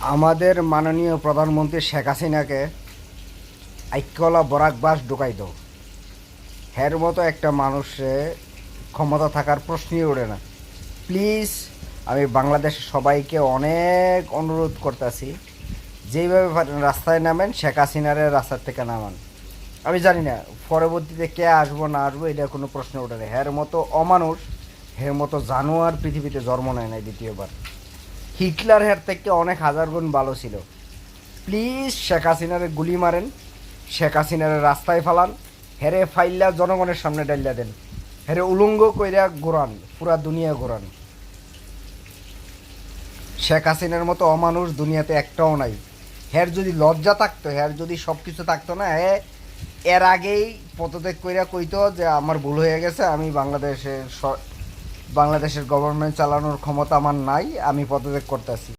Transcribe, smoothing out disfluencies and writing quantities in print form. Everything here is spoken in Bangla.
আমাদের মাননীয় প্রধানমন্ত্রী শেখ হাসিনাকে আইকলা বরাক বাস ঢুকাই দাও। হের মতো একটা মানুষে ক্ষমতা থাকার প্রশ্নই ওঠে না। প্লিজ, আমি বাংলাদেশের সবাইকে অনেক অনুরোধ করতেছি, যেইভাবে পারেন রাস্তায় নামেন, শেখ হাসিনারে রাস্তার থেকে নামান। আমি জানি না পরবর্তীতে কে আসবো না আসবো, এটা কোনো প্রশ্ন ওঠে না। হের মতো অমানুষ, হের মতো জানোয়ার পৃথিবীতে জন্ম নেয় নাই দ্বিতীয়বার। হিটলার হের থেকে অনেক হাজার গুণ ভালো ছিল। প্লিজ শেখ হাসিনারে গুলি মারেন, শেখ হাসিনারে রাস্তায় ফালান, হেরে ফাইল্লা জনগণের সামনে ডাইল্লা দেন, হেরে উলঙ্গ কইরা ঘোরান, পুরা দুনিয়া ঘোরান। শেখ হাসিনার মতো অমানুষ দুনিয়াতে একটাও নাই। হের যদি লজ্জা থাকতো, হের যদি সব কিছু থাকতো না, এর আগেই পদত্যাগ কইরা কইতো যে আমার ভুল হয়ে গেছে, আমি বাংলাদেশের গভর্নমেন্ট চালানোর ক্ষমতা আমার নাই, আমি পদত্যাগ করতেছি।